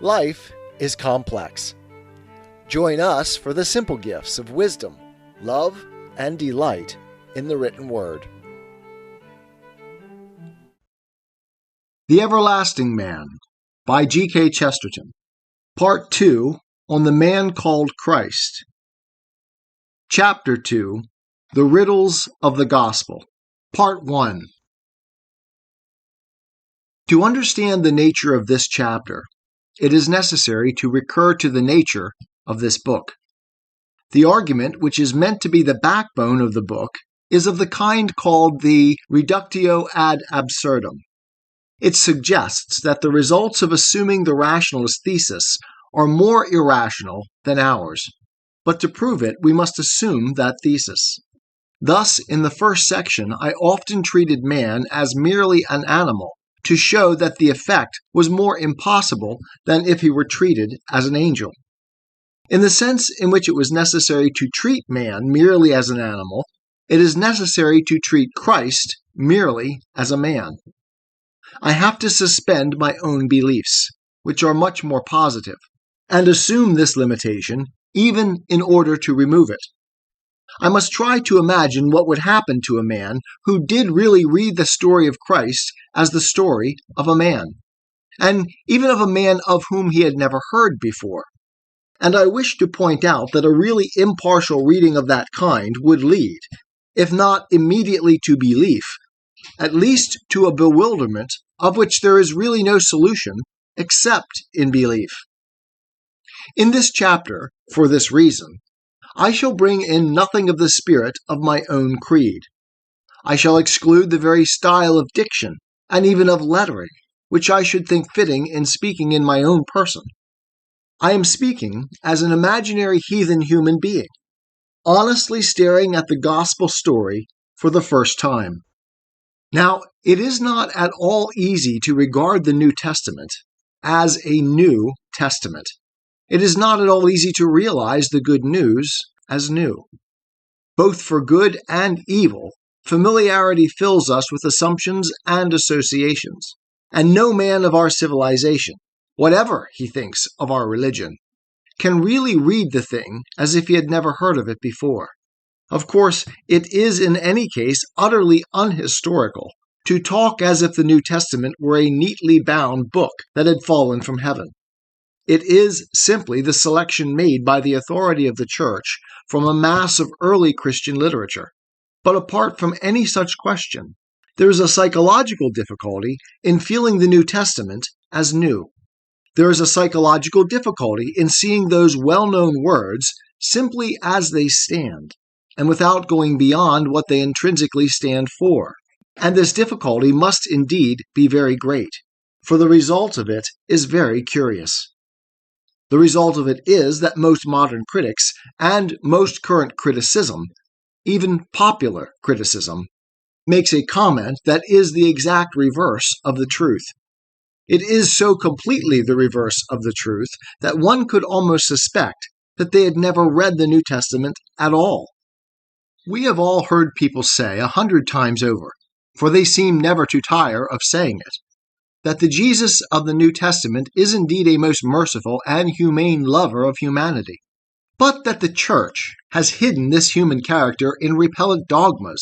Life is complex. Join us for the simple gifts of wisdom, love, and delight in the written word. The Everlasting Man by G.K. Chesterton. Part 2 on the Man Called Christ. Chapter 2 The Riddles of the Gospel. Part 1. To understand the nature of this chapter, it is necessary to recur to the nature of this book. The argument, which is meant to be the backbone of the book, is of the kind called the reductio ad absurdum. It suggests that the results of assuming the rationalist thesis are more irrational than ours, but to prove it, we must assume that thesis. Thus, in the first section, I often treated man as merely an animal, to show that the effect was more impossible than if he were treated as an angel. In the sense in which it was necessary to treat man merely as an animal, it is necessary to treat Christ merely as a man. I have to suspend my own beliefs, which are much more positive, and assume this limitation even in order to remove it. I must try to imagine what would happen to a man who did really read the story of Christ as the story of a man, and even of a man of whom he had never heard before. And I wish to point out that a really impartial reading of that kind would lead, if not immediately to belief, at least to a bewilderment of which there is really no solution except in belief. In this chapter, for this reason, I shall bring in nothing of the spirit of my own creed. I shall exclude the very style of diction, and even of lettering, which I should think fitting in speaking in my own person. I am speaking as an imaginary heathen human being, honestly staring at the gospel story for the first time. Now, it is not at all easy to regard the New Testament as a New Testament. It is not at all easy to realize the good news as new. Both for good and evil, familiarity fills us with assumptions and associations, and no man of our civilization, whatever he thinks of our religion, can really read the thing as if he had never heard of it before. Of course, it is in any case utterly unhistorical to talk as if the New Testament were a neatly bound book that had fallen from heaven. It is simply the selection made by the authority of the Church from a mass of early Christian literature. But apart from any such question, there is a psychological difficulty in feeling the New Testament as new. There is a psychological difficulty in seeing those well-known words simply as they stand, and without going beyond what they intrinsically stand for. And this difficulty must indeed be very great, for the result of it is very curious. The result of it is that most modern critics and most current criticism, even popular criticism, makes a comment that is the exact reverse of the truth. It is so completely the reverse of the truth that one could almost suspect that they had never read the New Testament at all. We have all heard people say 100 times over, for they seem never to tire of saying it, that the Jesus of the New Testament is indeed a most merciful and humane lover of humanity, but that the Church has hidden this human character in repellent dogmas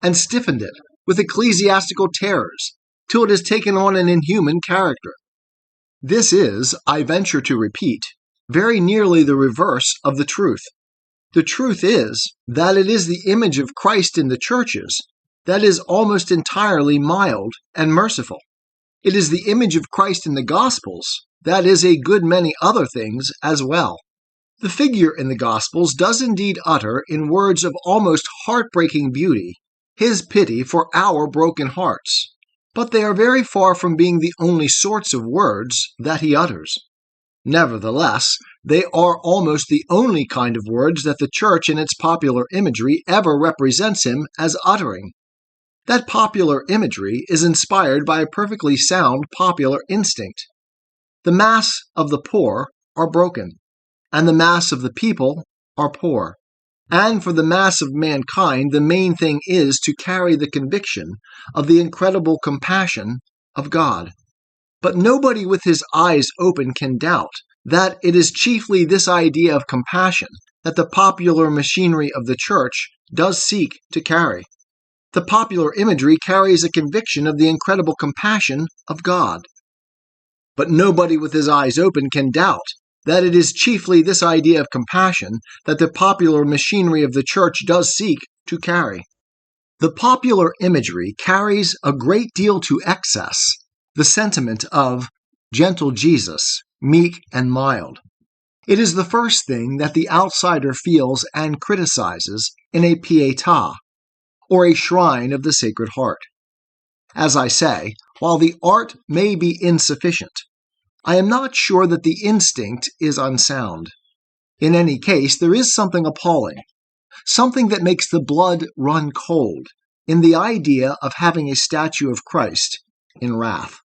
and stiffened it with ecclesiastical terrors till it has taken on an inhuman character. This is, I venture to repeat, very nearly the reverse of the truth. The truth is that it is the image of Christ in the churches that is almost entirely mild and merciful. It is the image of Christ in the Gospels that is a good many other things as well. The figure in the Gospels does indeed utter, in words of almost heartbreaking beauty, his pity for our broken hearts, but they are very far from being the only sorts of words that he utters. Nevertheless, they are almost the only kind of words that the Church in its popular imagery ever represents him as uttering. That popular imagery is inspired by a perfectly sound popular instinct. The mass of the poor are broken, and the mass of the people are poor. And for the mass of mankind, the main thing is to carry the conviction of the incredible compassion of God. But nobody with his eyes open can doubt that it is chiefly this idea of compassion that the popular machinery of the Church does seek to carry. The popular imagery carries a conviction of the incredible compassion of God. But nobody with his eyes open can doubt that it is chiefly this idea of compassion that the popular machinery of the Church does seek to carry. The popular imagery carries a great deal to excess the sentiment of gentle Jesus, meek and mild. It is the first thing that the outsider feels and criticizes in a pietà, or a shrine of the Sacred Heart. As I say, while the art may be insufficient, I am not sure that the instinct is unsound. In any case, there is something appalling, something that makes the blood run cold, in the idea of having a statue of Christ in wrath.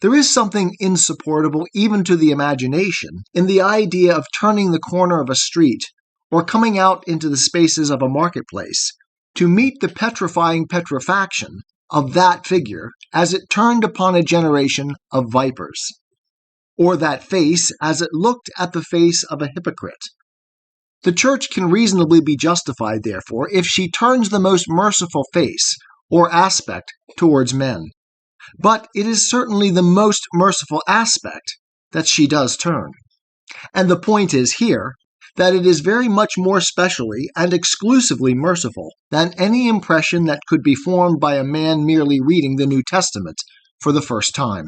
There is something insupportable even to the imagination in the idea of turning the corner of a street or coming out into the spaces of a marketplace to meet the petrifying petrifaction of that figure as it turned upon a generation of vipers, or that face as it looked at the face of a hypocrite. The Church can reasonably be justified, therefore, if she turns the most merciful face or aspect towards men. But it is certainly the most merciful aspect that she does turn. And the point is here that it is very much more specially and exclusively merciful than any impression that could be formed by a man merely reading the New Testament for the first time.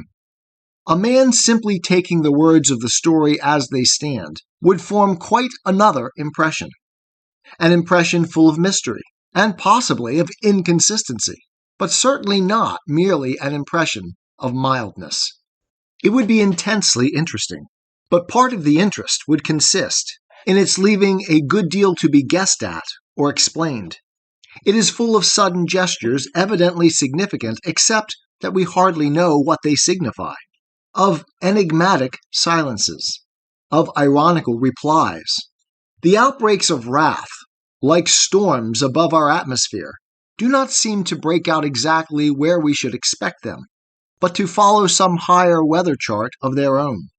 A man simply taking the words of the story as they stand would form quite another impression, an impression full of mystery and possibly of inconsistency, but certainly not merely an impression of mildness. It would be intensely interesting, but part of the interest would consist in its leaving a good deal to be guessed at or explained. It is full of sudden gestures evidently significant, except that we hardly know what they signify, of enigmatic silences, of ironical replies. The outbreaks of wrath, like storms above our atmosphere, do not seem to break out exactly where we should expect them, but to follow some higher weather chart of their own.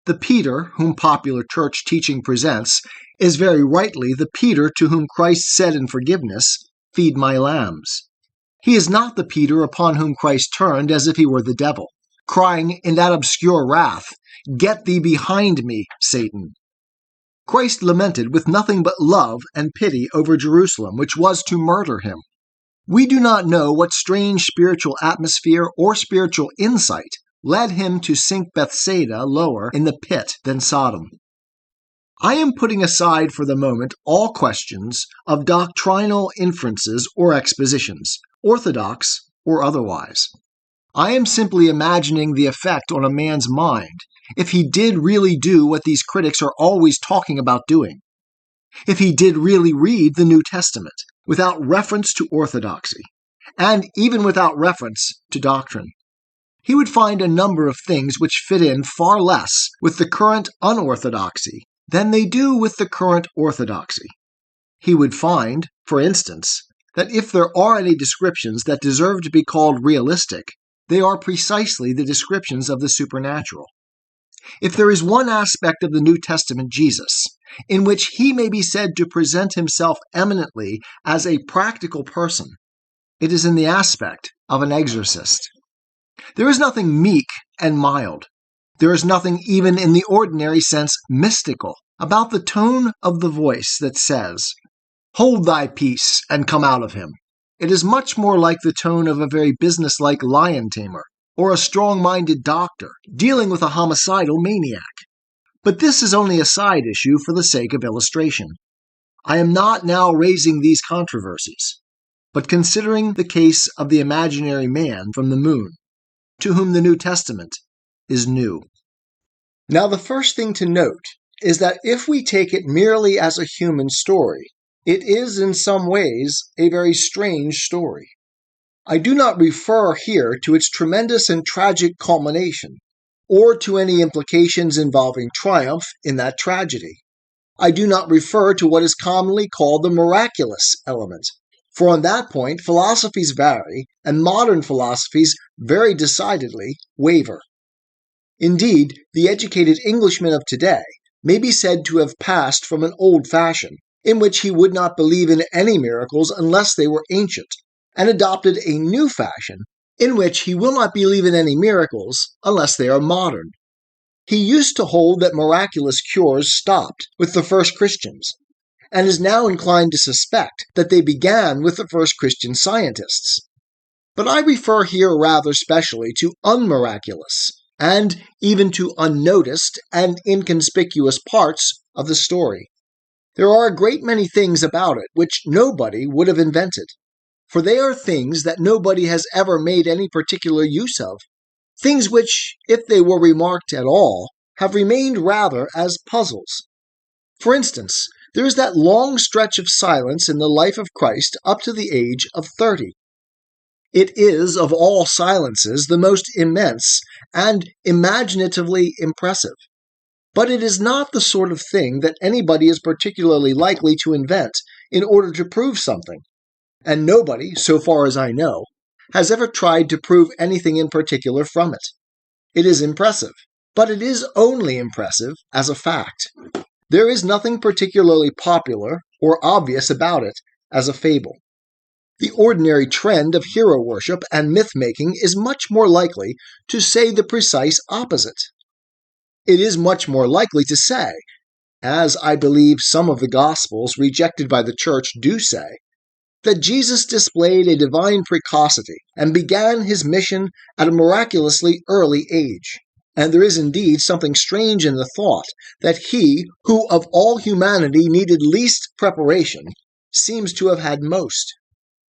The Peter whom popular church teaching presents is very rightly the Peter to whom Christ said in forgiveness, "Feed my lambs." He is not the Peter upon whom Christ turned as if he were the devil, crying in that obscure wrath, "Get thee behind me, Satan." Christ lamented with nothing but love and pity over Jerusalem, which was to murder him. We do not know what strange spiritual atmosphere or spiritual insight led him to sink Bethsaida lower in the pit than Sodom. I am putting aside for the moment all questions of doctrinal inferences or expositions, orthodox or otherwise. I am simply imagining the effect on a man's mind if he did really do what these critics are always talking about doing, if he did really read the New Testament without reference to orthodoxy, and even without reference to doctrine. He would find a number of things which fit in far less with the current unorthodoxy than they do with the current orthodoxy. He would find, for instance, that if there are any descriptions that deserve to be called realistic, they are precisely the descriptions of the supernatural. If there is one aspect of the New Testament Jesus in which he may be said to present himself eminently as a practical person, it is in the aspect of an exorcist. There is nothing meek and mild. There is nothing even in the ordinary sense mystical about the tone of the voice that says, "Hold thy peace and come out of him." It is much more like the tone of a very businesslike lion tamer, or a strong-minded doctor dealing with a homicidal maniac. But this is only a side issue for the sake of illustration. I am not now raising these controversies, but considering the case of the imaginary man from the moon, to whom the New Testament is new. Now, the first thing to note is that if we take it merely as a human story, it is in some ways a very strange story. I do not refer here to its tremendous and tragic culmination, or to any implications involving triumph in that tragedy. I do not refer to what is commonly called the miraculous element, For on that point philosophies vary, and modern philosophies very decidedly waver. Indeed, the educated Englishman of today may be said to have passed from an old fashion, in which he would not believe in any miracles unless they were ancient, and adopted a new fashion, in which he will not believe in any miracles unless they are modern. He used to hold that miraculous cures stopped with the first Christians, and is now inclined to suspect that they began with the first Christian scientists. But I refer here rather specially to unmiraculous, and even to unnoticed and inconspicuous parts of the story. There are a great many things about it which nobody would have invented, for they are things that nobody has ever made any particular use of, things which, if they were remarked at all, have remained rather as puzzles. For instance, there is that long stretch of silence in the life of Christ up to the age of 30. It is, of all silences, the most immense and imaginatively impressive. But it is not the sort of thing that anybody is particularly likely to invent in order to prove something, and nobody, so far as I know, has ever tried to prove anything in particular from it. It is impressive, but it is only impressive as a fact. There is nothing particularly popular or obvious about it as a fable. The ordinary trend of hero worship and myth-making is much more likely to say the precise opposite. It is much more likely to say, as I believe some of the Gospels rejected by the Church do say, that Jesus displayed a divine precocity and began his mission at a miraculously early age. And there is indeed something strange in the thought that he, who of all humanity needed least preparation, seems to have had most.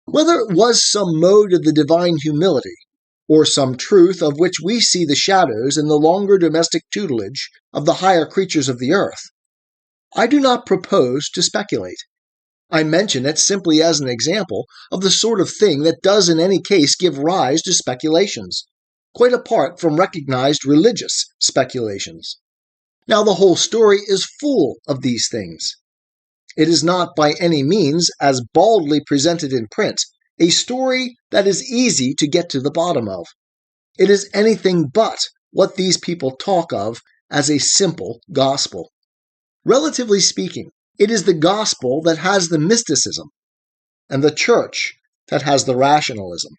Whether it was some mode of the divine humility, or some truth of which we see the shadows in the longer domestic tutelage of the higher creatures of the earth, I do not propose to speculate. I mention it simply as an example of the sort of thing that does in any case give rise to speculations, quite apart from recognized religious speculations. Now the whole story is full of these things. It is not by any means, as baldly presented in print, a story that is easy to get to the bottom of. It is anything but what these people talk of as a simple gospel. Relatively speaking, it is the gospel that has the mysticism, and the church that has the rationalism.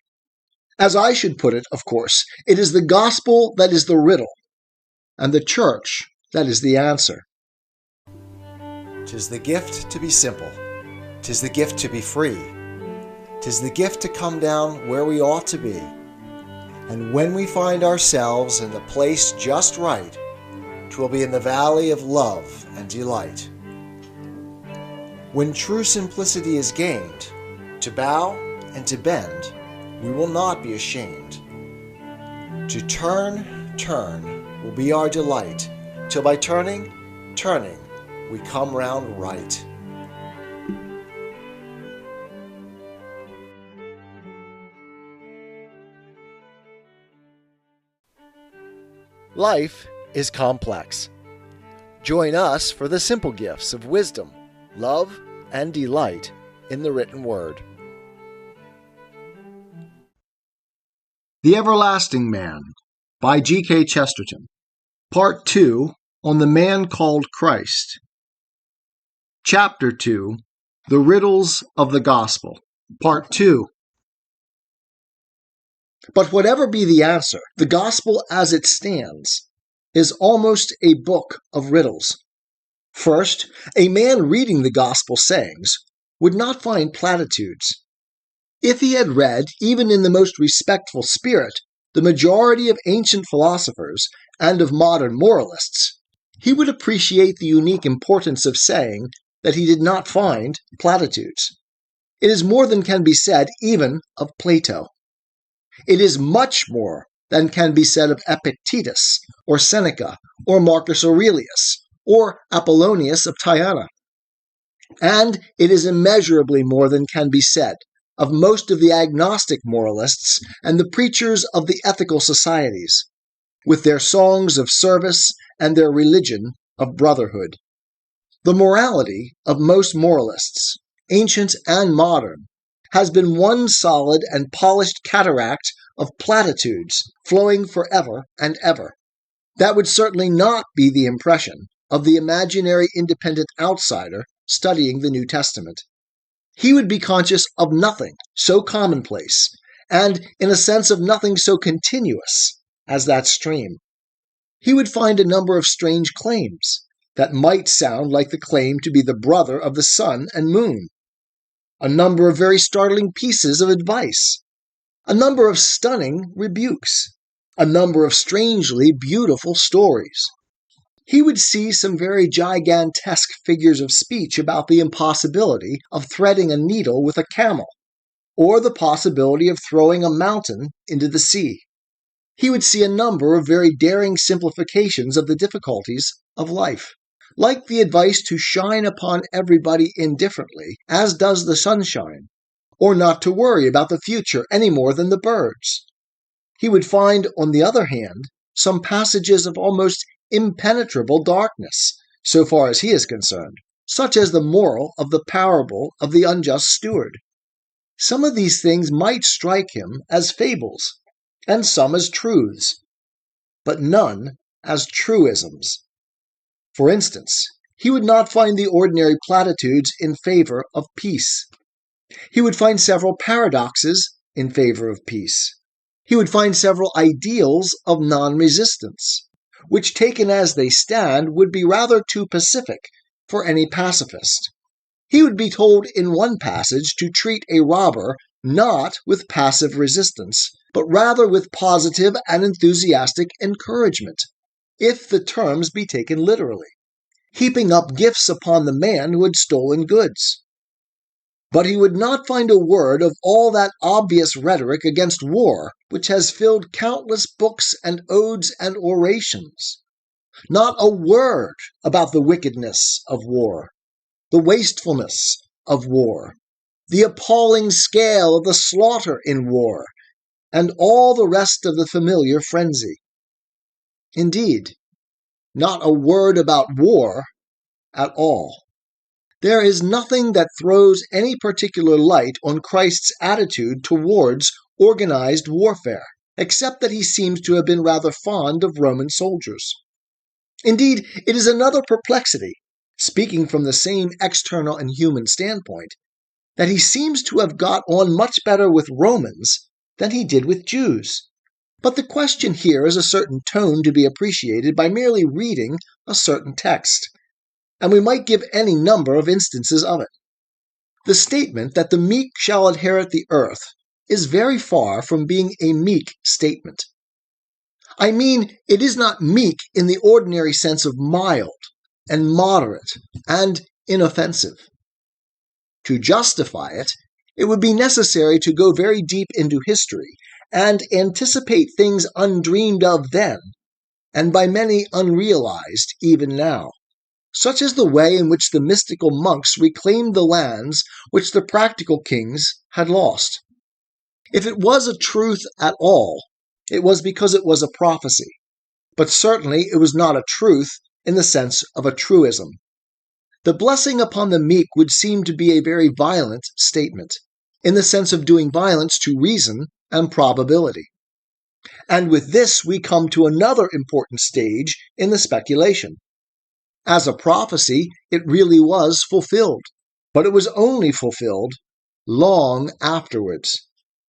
As I should put it, of course, it is the gospel that is the riddle, and the church that is the answer. 'Tis the gift to be simple. 'Tis the gift to be free. 'Tis the gift to come down where we ought to be. And when we find ourselves in the place just right, 'twill be in the valley of love and delight. When true simplicity is gained, to bow and to bend, we will not be ashamed. To turn will be our delight, till by turning, we come round right. Life is complex. Join us for the simple gifts of wisdom, love, and delight in the written word. The Everlasting Man by G.K. Chesterton. Part 2 on the Man Called Christ. Chapter 2, The Riddles of the Gospel. Part 2. But whatever be the answer, the Gospel as it stands is almost a book of riddles. First, a man reading the Gospel sayings would not find platitudes. If he had read, even in the most respectful spirit, the majority of ancient philosophers and of modern moralists, he would appreciate the unique importance of saying that he did not find platitudes. It is more than can be said even of Plato. It is much more than can be said of Epictetus, or Seneca, or Marcus Aurelius, or Apollonius of Tyana. And it is immeasurably more than can be said of most of the agnostic moralists and the preachers of the ethical societies, with their songs of service and their religion of brotherhood. The morality of most moralists, ancient and modern, has been one solid and polished cataract of platitudes flowing forever and ever. That would certainly not be the impression of the imaginary independent outsider studying the New Testament. He would be conscious of nothing so commonplace, and in a sense of nothing so continuous as that stream. He would find a number of strange claims that might sound like the claim to be the brother of the sun and moon, a number of very startling pieces of advice, a number of stunning rebukes, a number of strangely beautiful stories. He would see some very gigantesque figures of speech about the impossibility of threading a needle with a camel, or the possibility of throwing a mountain into the sea. He would see a number of very daring simplifications of the difficulties of life, like the advice to shine upon everybody indifferently, as does the sunshine, or not to worry about the future any more than the birds. He would find, on the other hand, some passages of almost impenetrable darkness, so far as he is concerned, such as the moral of the parable of the unjust steward. Some of these things might strike him as fables, and some as truths, but none as truisms. For instance, he would not find the ordinary platitudes in favor of peace. He would find several paradoxes in favor of peace. He would find several ideals of non-resistance, which taken as they stand would be rather too pacific for any pacifist. He would be told in one passage to treat a robber not with passive resistance, but rather with positive and enthusiastic encouragement, if the terms be taken literally, heaping up gifts upon the man who had stolen goods. But he would not find a word of all that obvious rhetoric against war which has filled countless books and odes and orations. Not a word about the wickedness of war, the wastefulness of war, the appalling scale of the slaughter in war, and all the rest of the familiar frenzy. Indeed, not a word about war at all. There is nothing that throws any particular light on Christ's attitude towards organized warfare, except that he seems to have been rather fond of Roman soldiers. Indeed, it is another perplexity, speaking from the same external and human standpoint, that he seems to have got on much better with Romans than he did with Jews. But the question here is a certain tone to be appreciated by merely reading a certain text, and we might give any number of instances of it. The statement that the meek shall inherit the earth is very far from being a meek statement. I mean, it is not meek in the ordinary sense of mild and moderate and inoffensive. To justify it, it would be necessary to go very deep into history and anticipate things undreamed of then, and by many unrealized even now, such as the way in which the mystical monks reclaimed the lands which the practical kings had lost. If it was a truth at all, it was because it was a prophecy, but certainly it was not a truth in the sense of a truism. The blessing upon the meek would seem to be a very violent statement, in the sense of doing violence to reason and probability. And with this we come to another important stage in the speculation. As a prophecy, it really was fulfilled, but it was only fulfilled long afterwards.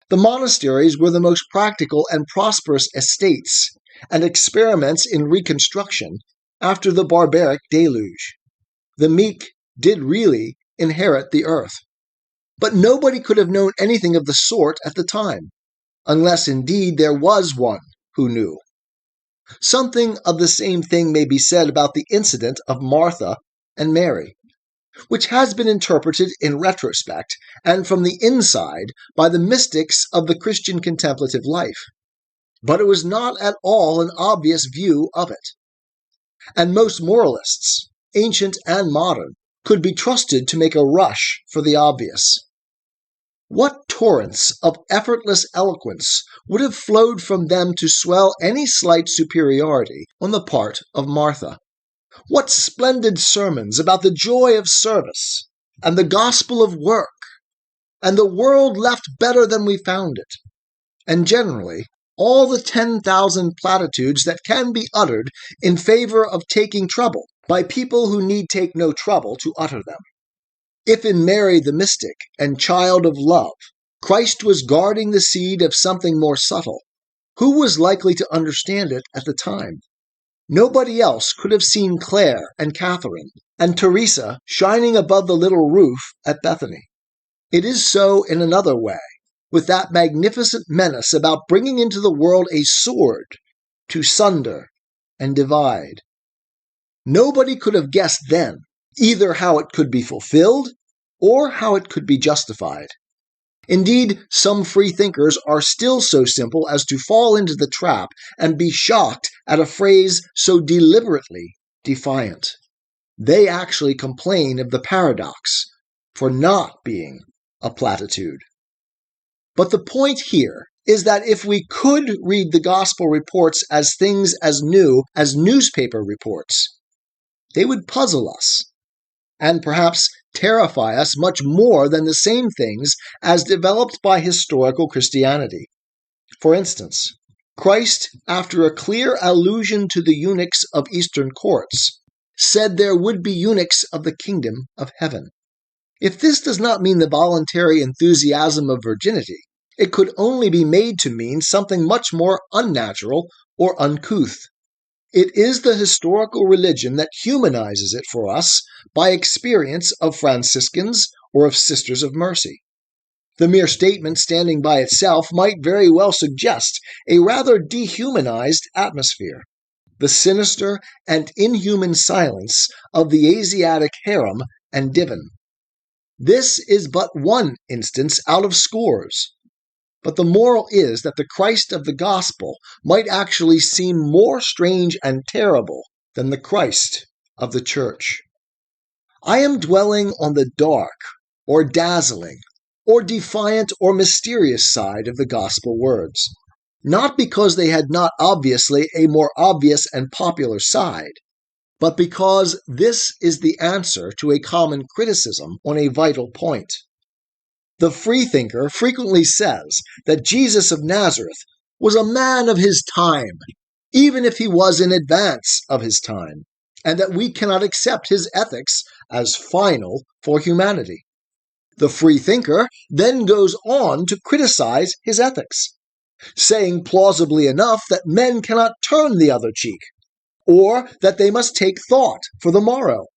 The monasteries were the most practical and prosperous estates and experiments in reconstruction after the barbaric deluge. The meek did really inherit the earth. But nobody could have known anything of the sort at the time, unless indeed there was one who knew. Something of the same thing may be said about the incident of Martha and Mary, which has been interpreted in retrospect and from the inside by the mystics of the Christian contemplative life. But it was not at all an obvious view of it. And most moralists, ancient and modern, could be trusted to make a rush for the obvious. What torrents of effortless eloquence would have flowed from them to swell any slight superiority on the part of Martha? What splendid sermons about the joy of service and the gospel of work, and the world left better than we found it. And generally, all the 10,000 platitudes that can be uttered in favor of taking trouble by people who need take no trouble to utter them. If in Mary the mystic and child of love, Christ was guarding the seed of something more subtle, who was likely to understand it at the time? Nobody else could have seen Claire and Catherine and Teresa shining above the little roof at Bethany. It is so in another way, with that magnificent menace about bringing into the world a sword to sunder and divide. Nobody could have guessed then either how it could be fulfilled or how it could be justified. Indeed, some free thinkers are still so simple as to fall into the trap and be shocked at a phrase so deliberately defiant. They actually complain of the paradox for not being a platitude. But the point here is that if we could read the gospel reports as things as new as newspaper reports, they would puzzle us and perhaps terrify us much more than the same things as developed by historical Christianity. For instance, Christ, after a clear allusion to the eunuchs of Eastern courts, said there would be eunuchs of the kingdom of heaven. If this does not mean the voluntary enthusiasm of virginity, it could only be made to mean something much more unnatural or uncouth. It is the historical religion that humanizes it for us by experience of Franciscans or of Sisters of Mercy. The mere statement standing by itself might very well suggest a rather dehumanized atmosphere, the sinister and inhuman silence of the Asiatic harem and divan. This is but one instance out of scores. But the moral is that the Christ of the gospel might actually seem more strange and terrible than the Christ of the church. I am dwelling on the dark, or dazzling, or defiant or mysterious side of the gospel words, not because they had not obviously a more obvious and popular side, but because this is the answer to a common criticism on a vital point. The freethinker frequently says that Jesus of Nazareth was a man of his time, even if he was in advance of his time, and that we cannot accept his ethics as final for humanity. The freethinker then goes on to criticize his ethics, saying plausibly enough that men cannot turn the other cheek, or that they must take thought for the morrow,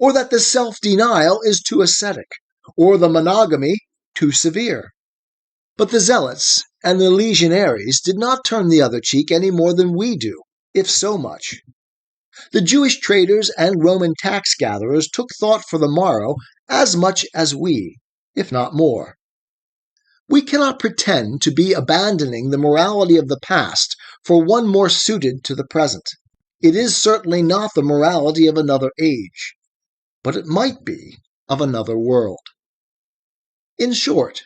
or that the self-denial is too ascetic, or the monogamy too severe. But the zealots and the legionaries did not turn the other cheek any more than we do, if so much. The Jewish traders and Roman tax gatherers took thought for the morrow as much as we, if not more. We cannot pretend to be abandoning the morality of the past for one more suited to the present. It is certainly not the morality of another age, but it might be of another world. In short,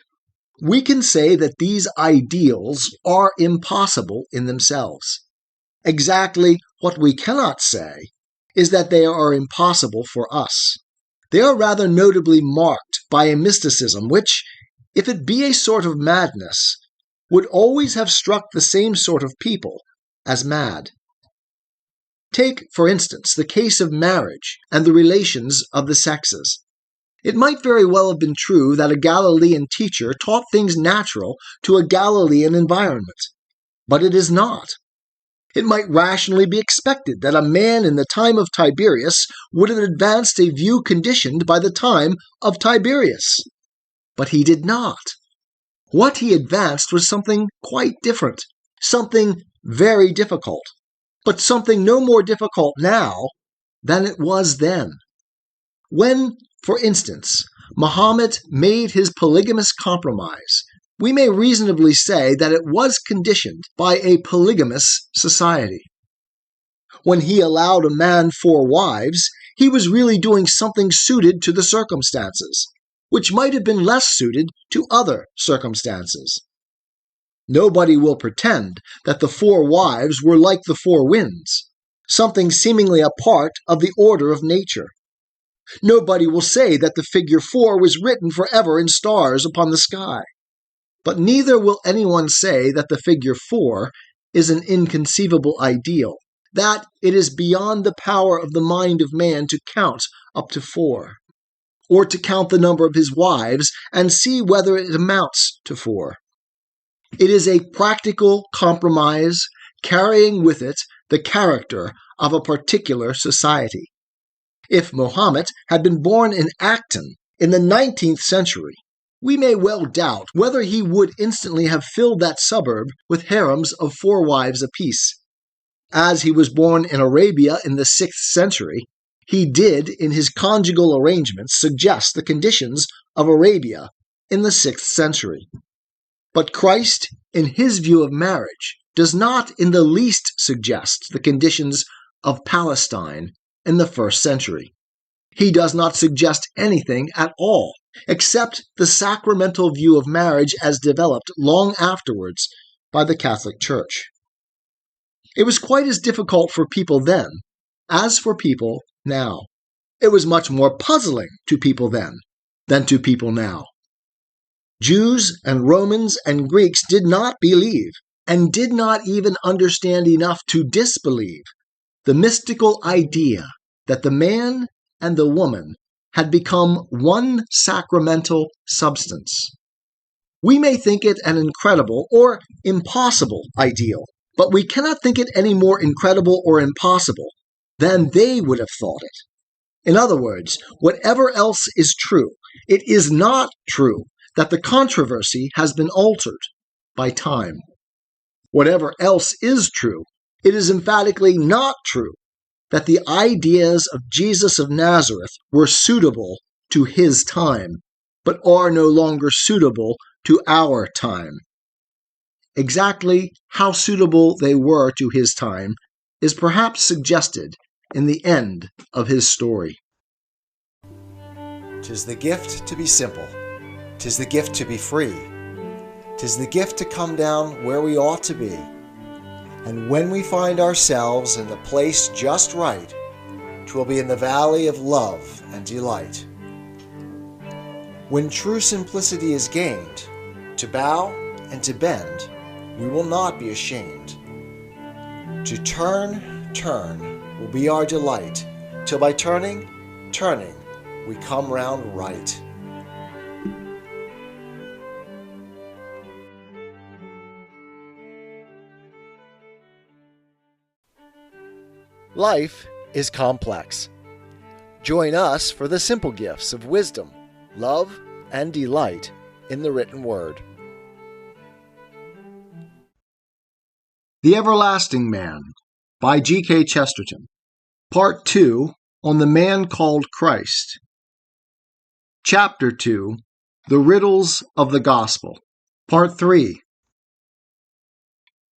we can say that these ideals are impossible in themselves. Exactly what we cannot say is that they are impossible for us. They are rather notably marked by a mysticism which, if it be a sort of madness, would always have struck the same sort of people as mad. Take, for instance, the case of marriage and the relations of the sexes. It might very well have been true that a Galilean teacher taught things natural to a Galilean environment, but it is not. It might rationally be expected that a man in the time of Tiberius would have advanced a view conditioned by the time of Tiberius, but he did not. What he advanced was something quite different, something very difficult, but something no more difficult now than it was then. When, for instance, Muhammad made his polygamous compromise, we may reasonably say that it was conditioned by a polygamous society. When he allowed a man 4 wives, he was really doing something suited to the circumstances, which might have been less suited to other circumstances. Nobody will pretend that the 4 wives were like the 4 winds, something seemingly a part of the order of nature. Nobody will say that the figure 4 was written forever in stars upon the sky. But neither will anyone say that the figure 4 is an inconceivable ideal, that it is beyond the power of the mind of man to count up to 4, or to count the number of his wives and see whether it amounts to 4. It is a practical compromise carrying with it the character of a particular society. If Mohammed had been born in Acton in the 19th century, we may well doubt whether he would instantly have filled that suburb with harems of 4 wives apiece. As he was born in Arabia in the 6th century, he did, in his conjugal arrangements, suggest the conditions of Arabia in the 6th century. But Christ, in his view of marriage, does not in the least suggest the conditions of Palestine in the 1st century. He does not suggest anything at all, except the sacramental view of marriage as developed long afterwards by the Catholic Church. It was quite as difficult for people then as for people now. It was much more puzzling to people then than to people now. Jews and Romans and Greeks did not believe, and did not even understand enough to disbelieve, the mystical idea that the man and the woman had become one sacramental substance. We may think it an incredible or impossible ideal, but we cannot think it any more incredible or impossible than they would have thought it. In other words, whatever else is true, it is not true that the controversy has been altered by time. Whatever else is true, it is emphatically not true that the ideas of Jesus of Nazareth were suitable to his time, but are no longer suitable to our time. Exactly how suitable they were to his time is perhaps suggested in the end of his story. 'Tis the gift to be simple. 'Tis the gift to be free. 'Tis the gift to come down where we ought to be. And when we find ourselves in the place just right, 'twill be in the valley of love and delight. When true simplicity is gained, to bow and to bend, we will not be ashamed. To turn will be our delight, till by turning, we come round right. Life is complex. Join us for the simple gifts of wisdom, love, and delight in the written word. The Everlasting Man by G.K. Chesterton. Part 2 on the Man Called Christ. Chapter 2, The Riddles of the Gospel. Part 3.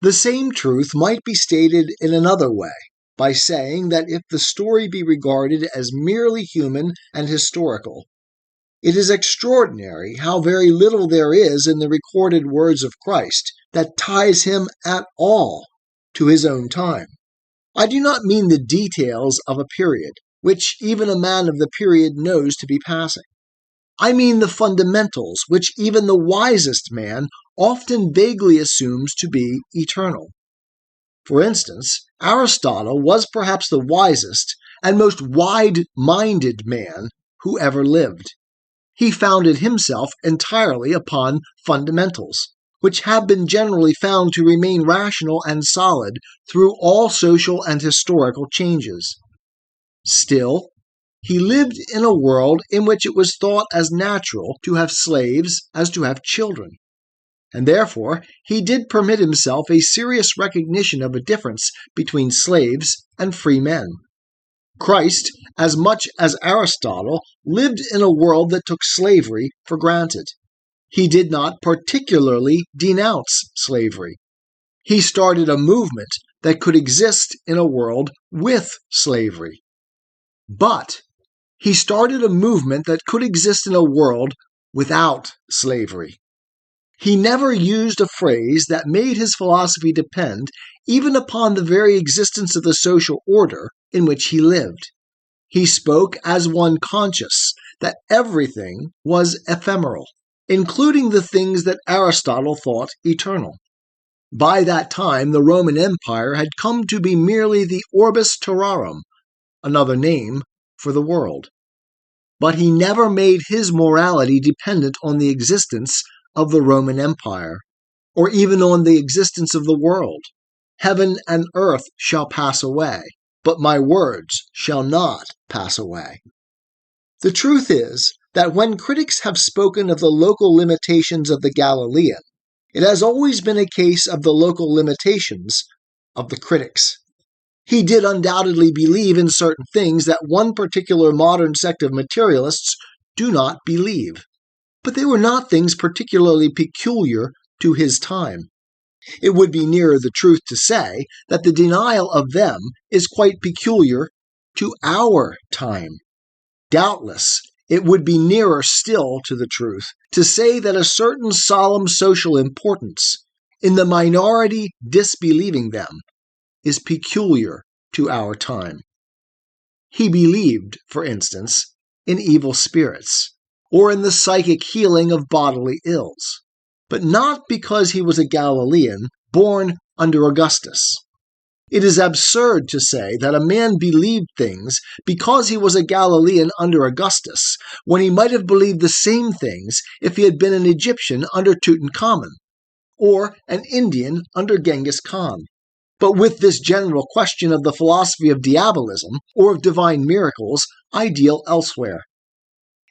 The same truth might be stated in another way, by saying that if the story be regarded as merely human and historical, it is extraordinary how very little there is in the recorded words of Christ that ties him at all to his own time. I do not mean the details of a period, which even a man of the period knows to be passing. I mean the fundamentals, which even the wisest man often vaguely assumes to be eternal. For instance, Aristotle was perhaps the wisest and most wide-minded man who ever lived. He founded himself entirely upon fundamentals, which have been generally found to remain rational and solid through all social and historical changes. Still, he lived in a world in which it was thought as natural to have slaves as to have children, and therefore he did permit himself a serious recognition of a difference between slaves and free men. Christ, as much as Aristotle, lived in a world that took slavery for granted. He did not particularly denounce slavery. He started a movement that could exist in a world with slavery. But he started a movement that could exist in a world without slavery. He never used a phrase that made his philosophy depend even upon the very existence of the social order in which he lived. He spoke as one conscious that everything was ephemeral, including the things that Aristotle thought eternal. By that time, the Roman Empire had come to be merely the orbis terrarum, another name for the world. But he never made his morality dependent on the existence of the Roman Empire, or even on the existence of the world. Heaven and earth shall pass away, but my words shall not pass away. The truth is that when critics have spoken of the local limitations of the Galilean, it has always been a case of the local limitations of the critics. He did undoubtedly believe in certain things that one particular modern sect of materialists do not believe, but they were not things particularly peculiar to his time. It would be nearer the truth to say that the denial of them is quite peculiar to our time. Doubtless, it would be nearer still to the truth to say that a certain solemn social importance in the minority disbelieving them is peculiar to our time. He believed, for instance, in evil spirits, or in the psychic healing of bodily ills, but not because he was a Galilean born under Augustus. It is absurd to say that a man believed things because he was a Galilean under Augustus, when he might have believed the same things if he had been an Egyptian under Tutankhamun, or an Indian under Genghis Khan. But with this general question of the philosophy of diabolism, or of divine miracles, I deal elsewhere.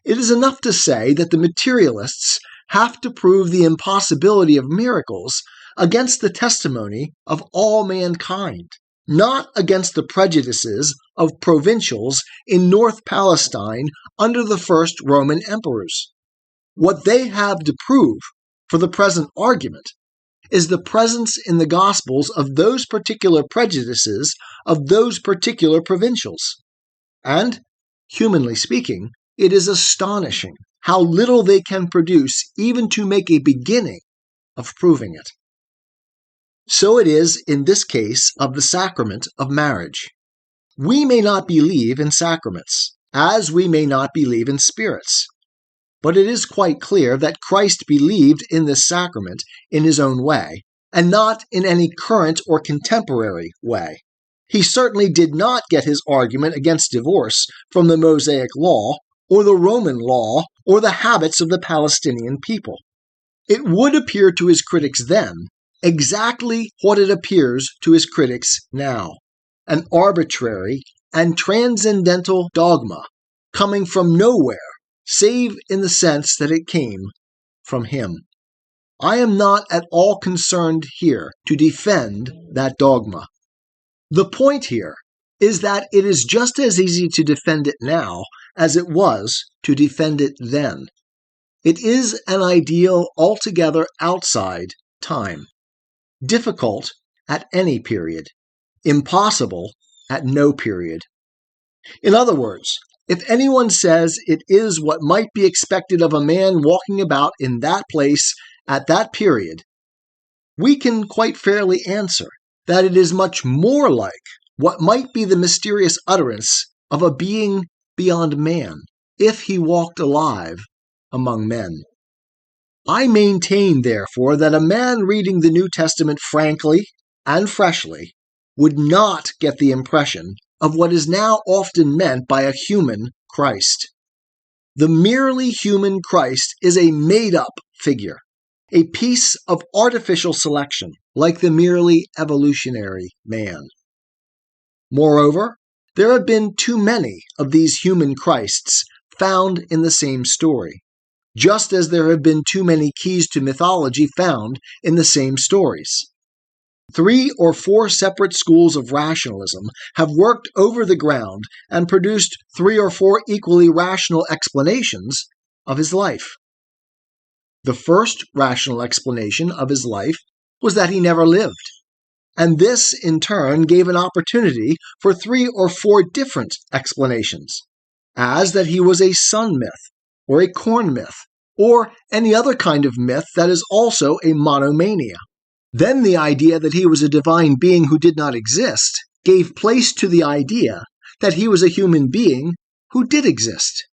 It is enough to say that the materialists have to prove the impossibility of miracles against the testimony of all mankind, not against the prejudices of provincials in North Palestine under the first Roman emperors. What they have to prove for the present argument is the presence in the Gospels of those particular prejudices of those particular provincials. And, humanly speaking, it is astonishing how little they can produce even to make a beginning of proving it. So it is in this case of the sacrament of marriage. We may not believe in sacraments, as we may not believe in spirits. But it is quite clear that Christ believed in this sacrament in his own way, and not in any current or contemporary way. He certainly did not get his argument against divorce from the Mosaic Law, or the Roman law, or the habits of the Palestinian people. It would appear to his critics then exactly what it appears to his critics now, an arbitrary and transcendental dogma coming from nowhere, save in the sense that it came from him. I am not at all concerned here to defend that dogma. The point here is that it is just as easy to defend it now as it was to defend it then. It is an ideal altogether outside time, difficult at any period, impossible at no period. In other words, if anyone says it is what might be expected of a man walking about in that place at that period, we can quite fairly answer that it is much more like what might be the mysterious utterance of a being beyond man, if he walked alive among men. I maintain, therefore, that a man reading the New Testament frankly and freshly would not get the impression of what is now often meant by a human Christ. The merely human Christ is a made-up figure, a piece of artificial selection, like the merely evolutionary man. Moreover, there have been too many of these human Christs found in the same story, just as there have been too many keys to mythology found in the same stories. 3 or 4 separate schools of rationalism have worked over the ground and produced 3 or 4 equally rational explanations of his life. The first rational explanation of his life was that he never lived, and this in turn gave an opportunity for 3 or 4 different explanations, as that he was a sun myth, or a corn myth, or any other kind of myth that is also a monomania. Then the idea that he was a divine being who did not exist gave place to the idea that he was a human being who did exist.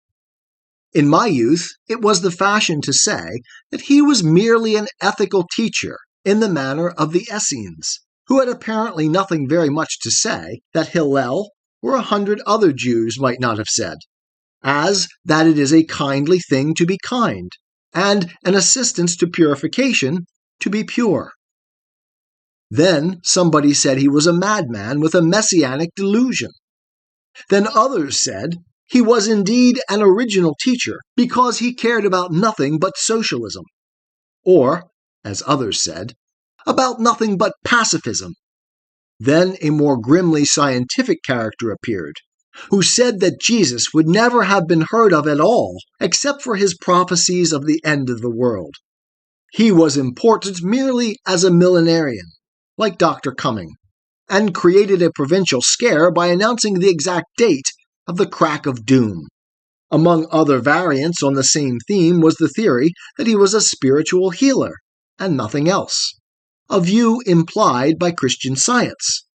In my youth, it was the fashion to say that he was merely an ethical teacher in the manner of the Essenes, who had apparently nothing very much to say that Hillel or 100 other Jews might not have said, as that it is a kindly thing to be kind, and an assistance to purification to be pure. Then somebody said he was a madman with a messianic delusion. Then others said he was indeed an original teacher because he cared about nothing but socialism. Or, as others said, about nothing but pacifism. Then a more grimly scientific character appeared, who said that Jesus would never have been heard of at all except for his prophecies of the end of the world. He was important merely as a millenarian, like Dr. Cumming, and created a provincial scare by announcing the exact date of the crack of doom. Among other variants on the same theme was the theory that he was a spiritual healer, and nothing else, a view implied by Christian Science,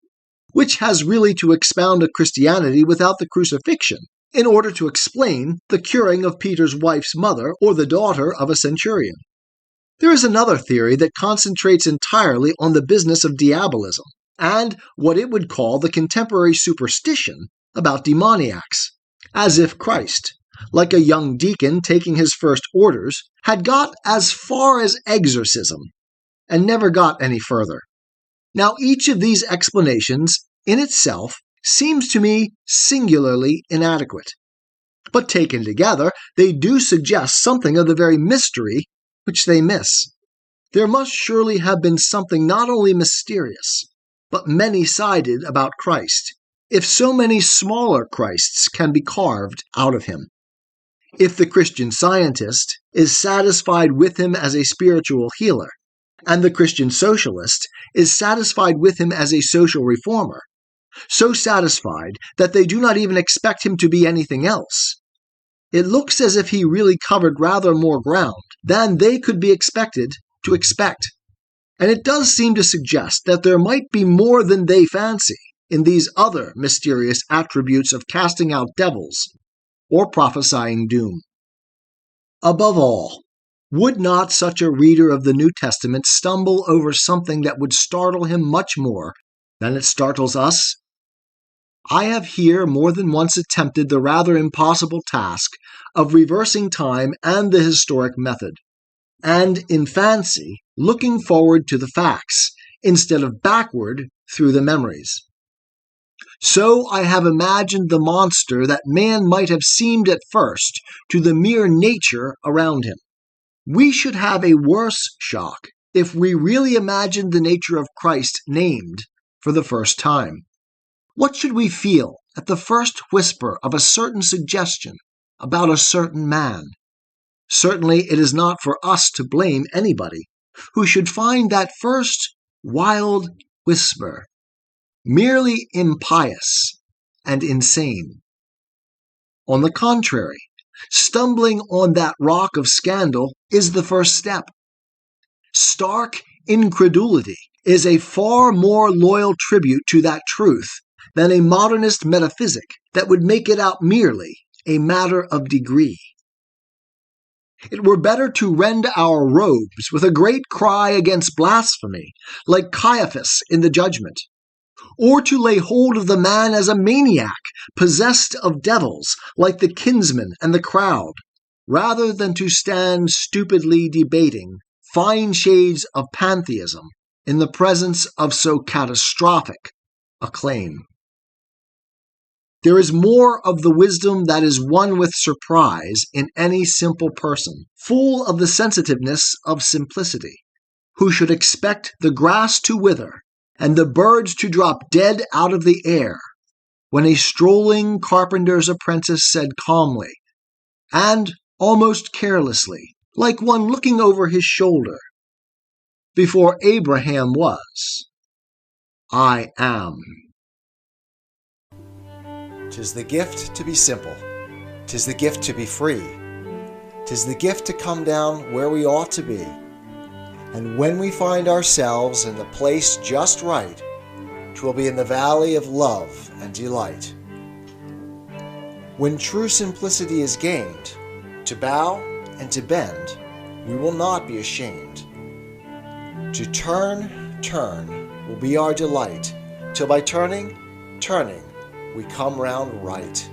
which has really to expound a Christianity without the crucifixion in order to explain the curing of Peter's wife's mother or the daughter of a centurion. There is another theory that concentrates entirely on the business of diabolism and what it would call the contemporary superstition about demoniacs, as if Christ, like a young deacon taking his first orders, had got as far as exorcism and never got any further. Now, each of these explanations, in itself, seems to me singularly inadequate. But taken together, they do suggest something of the very mystery which they miss. There must surely have been something not only mysterious, but many-sided about Christ, if so many smaller Christs can be carved out of him. If the Christian Scientist is satisfied with him as a spiritual healer, and the Christian Socialist is satisfied with him as a social reformer, so satisfied that they do not even expect him to be anything else, it looks as if he really covered rather more ground than they could be expected to expect. And it does seem to suggest that there might be more than they fancy in these other mysterious attributes of casting out devils or prophesying doom. Above all, would not such a reader of the New Testament stumble over something that would startle him much more than it startles us? I have here more than once attempted the rather impossible task of reversing time and the historic method, and in fancy looking forward to the facts instead of backward through the memories. So I have imagined the monster that man might have seemed at first to the mere nature around him. We should have a worse shock if we really imagined the nature of Christ named for the first time. What should we feel at the first whisper of a certain suggestion about a certain man? Certainly it is not for us to blame anybody who should find that first wild whisper merely impious and insane. On the contrary, stumbling on that rock of scandal is the first step. Stark incredulity is a far more loyal tribute to that truth than a modernist metaphysic that would make it out merely a matter of degree. It were better to rend our robes with a great cry against blasphemy, like Caiaphas in the judgment, or to lay hold of the man as a maniac, possessed of devils, like the kinsman and the crowd, rather than to stand stupidly debating fine shades of pantheism in the presence of so catastrophic a claim. There is more of the wisdom that is won with surprise in any simple person, full of the sensitiveness of simplicity, who should expect the grass to wither and the birds to drop dead out of the air, when a strolling carpenter's apprentice said calmly, and almost carelessly, like one looking over his shoulder, "Before Abraham was, I am." 'Tis the gift to be simple. 'Tis the gift to be free. 'Tis the gift to come down where we ought to be. And when we find ourselves in the place just right, 'twill be in the valley of love and delight. When true simplicity is gained, to bow and to bend, we will not be ashamed. To turn, turn will be our delight, till by turning, turning, we come round right.